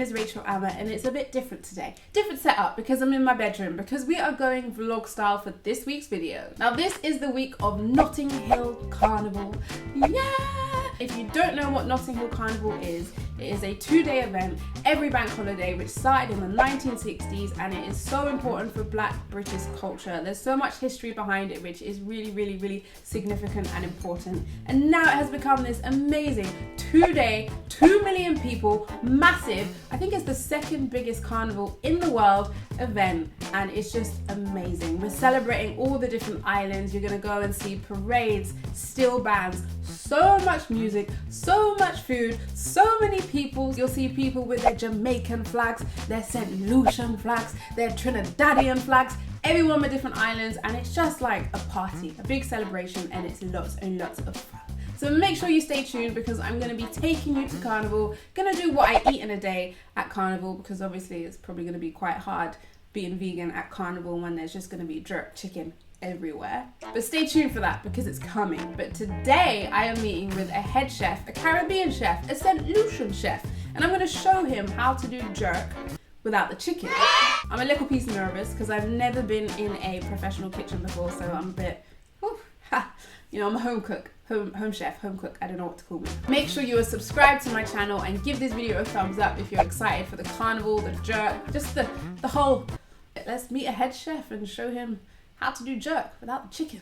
is Rachel Amma, and it's a bit different today. Different setup because I'm in my bedroom, because we are going vlog style for this week's video. Now this is the week of Notting Hill Carnival. Yeah! If you don't know what Notting Hill Carnival is, it is a 2-day event every bank holiday which started in the 1960s, and it is so important for Black British culture. There's so much history behind it which is really significant and important. And now it has become this amazing 2-day, 2 million people, massive, I think it's the second biggest carnival in the world event, and it's just amazing. We're celebrating all the different islands. You're gonna go and see parades, still bands, so much music, so much food, so many people. You'll see people with their Jamaican flags, their St. Lucian flags, their Trinidadian flags, everyone with different islands, and it's just like a party, a big celebration, and it's lots and lots of fun. So make sure you stay tuned because I'm going to be taking you to Carnival, going to do what I eat in a day at Carnival, because obviously it's probably going to be quite hard being vegan at Carnival when there's just going to be jerk chicken everywhere. But stay tuned for that because it's coming. But today I am meeting with a head chef, a Caribbean chef, a St. Lucian chef, and I'm going to show him how to do jerk without the chicken. I'm a little piece nervous because I've never been in a professional kitchen before, so I'm a bit, you know, I'm a home cook. Home chef, home cook, I don't know what to call me. Make sure you are subscribed to my channel and give this video a thumbs up if you're excited for the carnival, the jerk, just the whole, let's meet a head chef and show him how to do jerk without the chicken.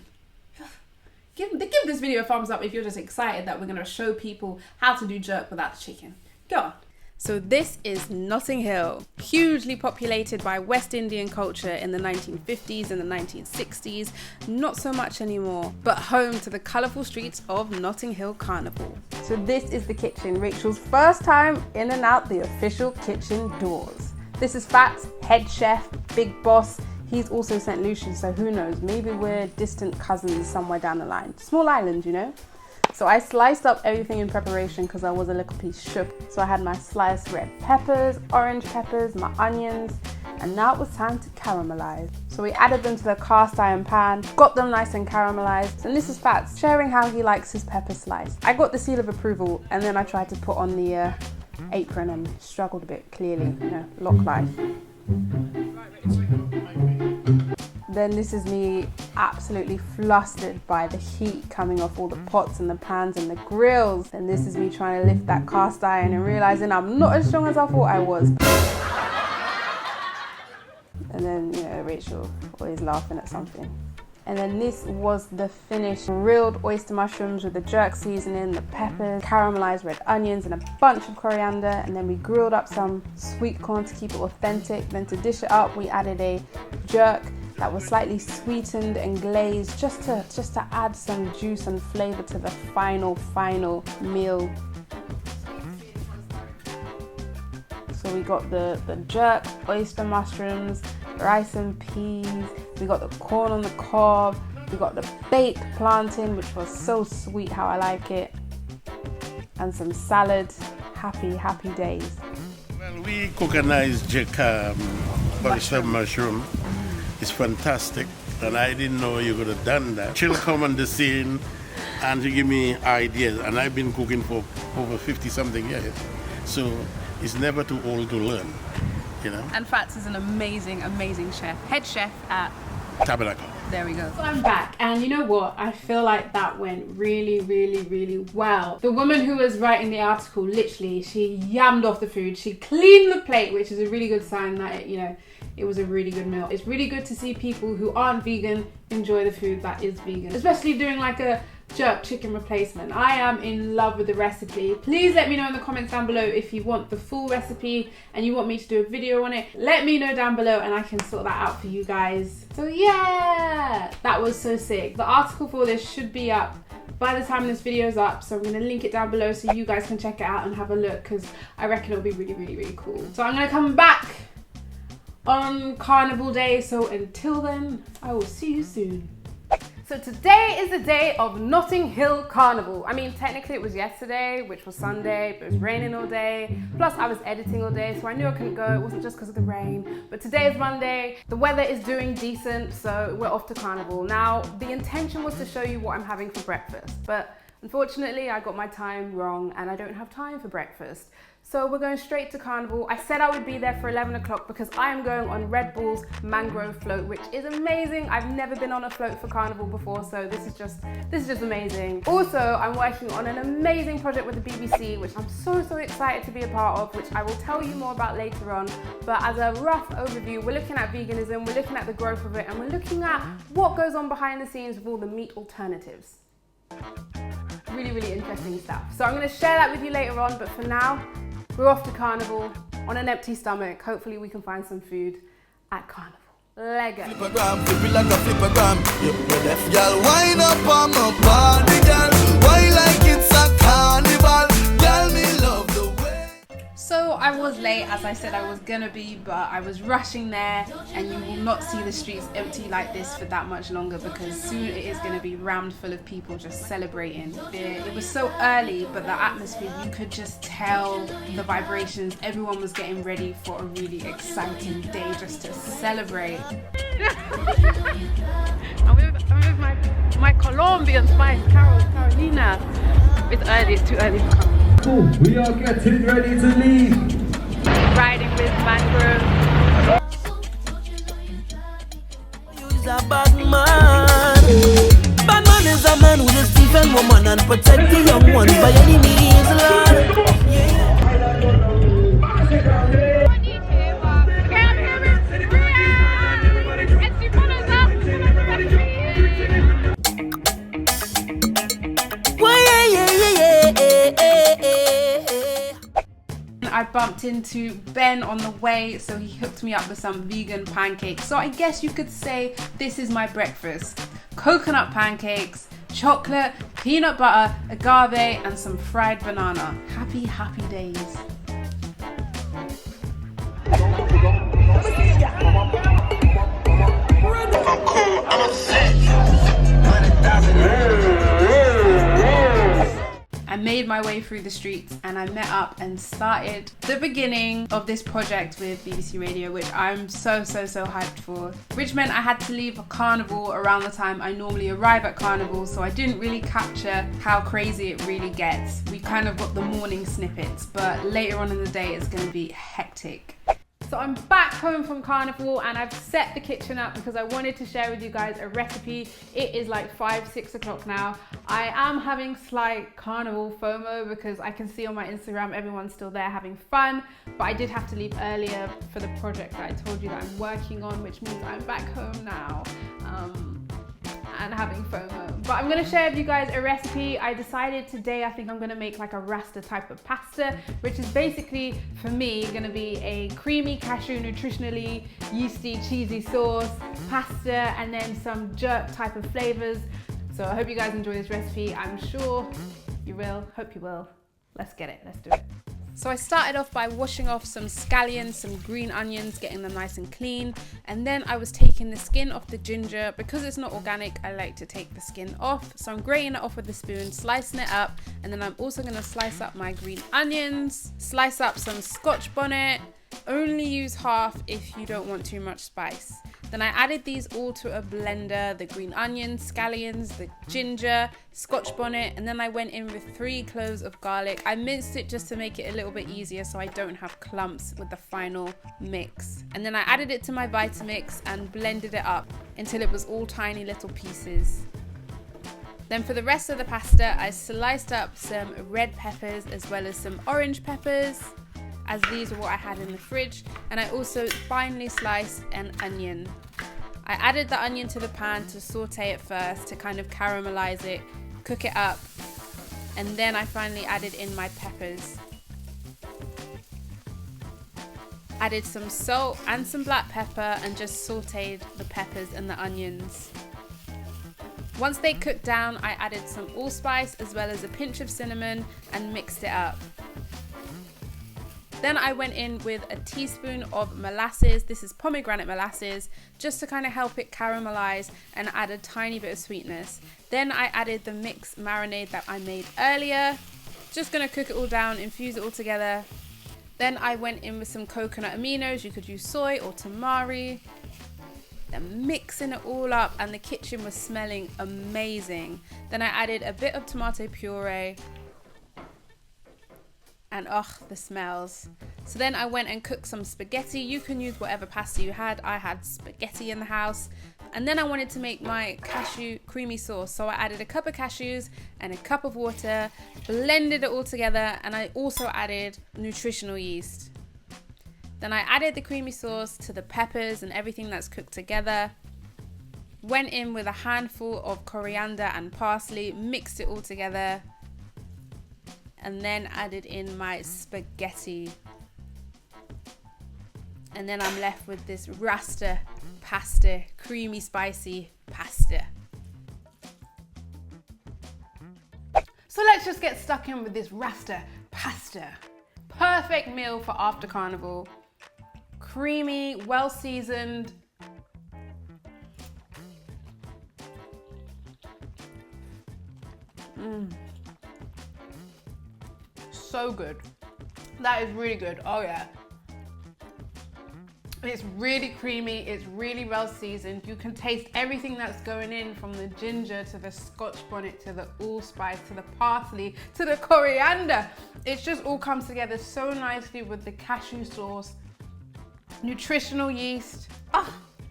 Give this video a thumbs up if you're just excited that we're gonna show people how to do jerk without the chicken. Go on. So this is Notting Hill, hugely populated by West Indian culture in the 1950s and the 1960s, not so much anymore, but home to the colourful streets of Notting Hill Carnival. So this is the kitchen, Rachel's first time in and out the official kitchen doors. This is Fats, head chef, big boss. He's also St. Lucian, so who knows, maybe we're distant cousins somewhere down the line. Small island, you know? So I sliced up everything in preparation because I was a little piece shook. So I had my sliced red peppers, orange peppers, my onions, and now it was time to caramelize. So we added them to the cast iron pan, got them nice and caramelized. And this is Fats sharing how he likes his pepper sliced. I got the seal of approval, and then I tried to put on the apron and struggled a bit, clearly, you know, lock life. Then this is me absolutely flustered by the heat coming off all the pots and the pans and the grills. And this is me trying to lift that cast iron and realizing I'm not as strong as I thought I was. And then, you know, Rachel always laughing at something. And then this was the finished grilled oyster mushrooms with the jerk seasoning, the peppers, caramelized red onions, and a bunch of coriander. And then we grilled up some sweet corn to keep it authentic. Then to dish it up, we added a jerk that was slightly sweetened and glazed just to add some juice and flavor to the final meal. So we got the jerk, oyster mushrooms, rice and peas, we got the corn on the cob, we got the baked plantain, which was so sweet how I like it, and some salad. Happy days. Well, we cook a nice jerk oyster mushroom. It's fantastic, and I didn't know you could have done that. She'll come on the scene and to give me ideas, and I've been cooking for over 50-something years, so it's never too old to learn, you know. And Fats is an amazing chef, head chef at Tabernacle. There we go. So I'm back, and you know what? I feel like that went really well. The woman who was writing the article, literally, she yammed off the food. She cleaned the plate, which is a really good sign that, you know, it was a really good meal. It's really good to see people who aren't vegan enjoy the food that is vegan, especially doing like a jerk chicken replacement. I am in love with the recipe. Please let me know in the comments down below if you want the full recipe and you want me to do a video on it. Let me know down below and I can sort that out for you guys. So yeah, that was so sick. The article for this should be up by the time this video is up, so I'm going to link it down below so you guys can check it out and have a look, because I reckon it'll be really cool. So I'm going to come back on Carnival Day, so until then, I will see you soon. So today is the day of Notting Hill Carnival. I mean, technically it was yesterday, which was Sunday, but it was raining all day. Plus I was editing all day, so I knew I couldn't go. It wasn't just because of the rain. But today is Monday. The weather is doing decent, so we're off to Carnival. Now, the intention was to show you what I'm having for breakfast, but Unfortunately, I got my time wrong and I don't have time for breakfast. So we're going straight to Carnival. I said I would be there for 11 o'clock because I am going on Red Bull's mangrove float, which is amazing. I've never been on a float for Carnival before, so this is just amazing. Also, I'm working on an amazing project with the BBC, which I'm so excited to be a part of, which I will tell you more about later on. But as a rough overview, we're looking at veganism, we're looking at the growth of it, and we're looking at what goes on behind the scenes with all the meat alternatives. Really interesting stuff. So I'm going to share that with you later on, but for now, we're off to Carnival on an empty stomach. Hopefully we can find some food at Carnival. Lego. Flip it like a flippergram. Y'all wind up on my body, girl. Why like it's a carnival? Girl, me love the way. So I was late, as I said I was gonna be, but I was rushing there, and you will not see the streets empty like this for that much longer because soon it is gonna be rammed full of people just celebrating. It was so early, but the atmosphere, you could just tell the vibrations. Everyone was getting ready for a really exciting day just to celebrate. I'm with my Colombian spice, Carolina. It's early, it's too early for come. We are getting ready to leave. Riding with mangrove. You is a bad man. Bad man is a man who will defend woman and protect the young ones by any means, Lord. I bumped into Ben on the way, so he hooked me up with some vegan pancakes. So I guess you could say this is my breakfast. Coconut pancakes, chocolate, peanut butter, agave, and some fried banana. Happy days. I made my way through the streets and I met up and started the beginning of this project with BBC Radio, which I'm so hyped for. Which meant I had to leave a Carnival around the time I normally arrive at Carnival, so I didn't really capture how crazy it really gets. We kind of got the morning snippets, but later on in the day it's going to be hectic. So I'm back home from Carnival and I've set the kitchen up because I wanted to share with you guys a recipe. It is like 5-6 o'clock now. I am having slight Carnival FOMO because I can see on my Instagram everyone's still there having fun, but I did have to leave earlier for the project that I told you that I'm working on, which means I'm back home now and having FOMO. But I'm gonna share with you guys a recipe. I decided today I think I'm gonna make like a RASTA type of pasta, which is basically, for me, gonna be a creamy, cashew, nutritionally yeasty, cheesy sauce, pasta, and then some jerk type of flavors. So I hope you guys enjoy this recipe. I'm sure you will, hope you will. Let's get it, let's do it. So I started off by washing off some scallions, some green onions, getting them nice and clean. And then I was taking the skin off the ginger. Because it's not organic, I like to take the skin off. So I'm grating it off with a spoon, slicing it up. And then I'm also gonna slice up my green onions, slice up some Scotch bonnet. Only use half if you don't want too much spice. Then I added these all to a blender, the green onions, scallions, the ginger, Scotch bonnet, and then I went in with 3 cloves of garlic. I minced it just to make it a little bit easier so I don't have clumps with the final mix. And then I added it to my Vitamix and blended it up until it was all tiny little pieces. Then for the rest of the pasta, I sliced up some red peppers as well as some orange peppers, as these are what I had in the fridge, and I also finely sliced an onion. I added the onion to the pan to saute it first to kind of caramelize it, cook it up, and then I finally added in my peppers. Added some salt and some black pepper and just sauteed the peppers and the onions. Once they cooked down, I added some allspice as well as a pinch of cinnamon and mixed it up. Then I went in with a teaspoon of molasses. This is pomegranate molasses, just to kind of help it caramelize and add a tiny bit of sweetness. Then I added the mixed marinade that I made earlier. Just gonna cook it all down, infuse it all together. Then I went in with some coconut aminos. You could use soy or tamari. then mixing it all up, and the kitchen was smelling amazing. Then I added a bit of tomato puree, and the smells. So then I went and cooked some spaghetti. You can use whatever pasta you had. I had spaghetti in the house. And then I wanted to make my cashew creamy sauce. So I added a cup of cashews and a cup of water, blended it all together, and I also added nutritional yeast. Then I added the creamy sauce to the peppers and everything that's cooked together. Went in with a handful of coriander and parsley, mixed it all together, and then added in my spaghetti. And then I'm left with this RASTA pasta, creamy spicy pasta. So let's just get stuck in with this RASTA pasta. Perfect meal for after carnival. Creamy, well seasoned. So good. That is really good. Oh yeah. It's really creamy, it's really well seasoned. You can taste everything that's going in, from the ginger to the scotch bonnet to the allspice to the parsley to the coriander. It just all comes together so nicely with the cashew sauce, nutritional yeast.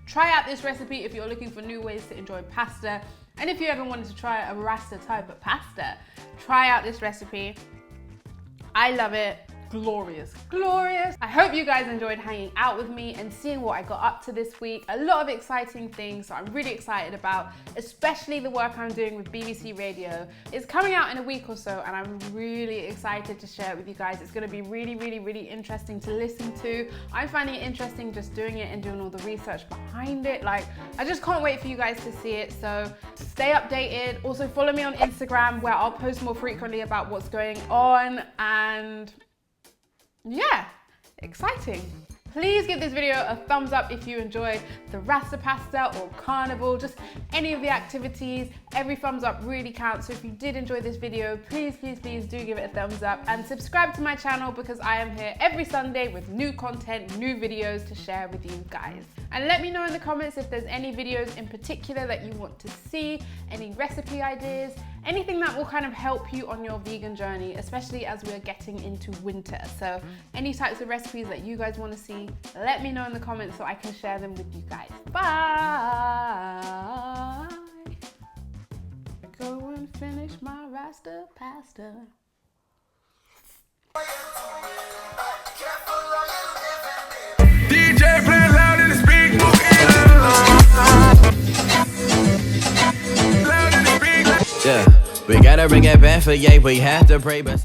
Try out this recipe if you're looking for new ways to enjoy pasta. And if you ever wanted to try a RASTA type of pasta, try out this recipe. I love it. Glorious, glorious. I hope you guys enjoyed hanging out with me and seeing what I got up to this week. A lot of exciting things that I'm really excited about, especially the work I'm doing with BBC Radio. It's coming out in a week or so, and I'm really excited to share it with you guys. It's gonna be really, really, really interesting to listen to. I'm finding it interesting just doing it and doing all the research behind it. Like, I just can't wait for you guys to see it. So stay updated. Also follow me on Instagram, where I'll post more frequently about what's going on, and yeah, exciting. Please give this video a thumbs up if you enjoyed the RASTA pasta or carnival, just any of the activities. Every thumbs up really counts. So if you did enjoy this video, please, please, please do give it a thumbs up and subscribe to my channel, because I am here every Sunday with new content, new videos to share with you guys. And let me know in the comments if there's any videos in particular that you want to see, any recipe ideas, anything that will kind of help you on your vegan journey, especially as we're getting into winter. So any types of recipes that you guys want to see, let me know in the comments so I can share them with you guys. Bye. Go and finish my RASTA pasta. DJ play loud in the speak. Yeah, we gotta bring it back for yeah, we have to pray, but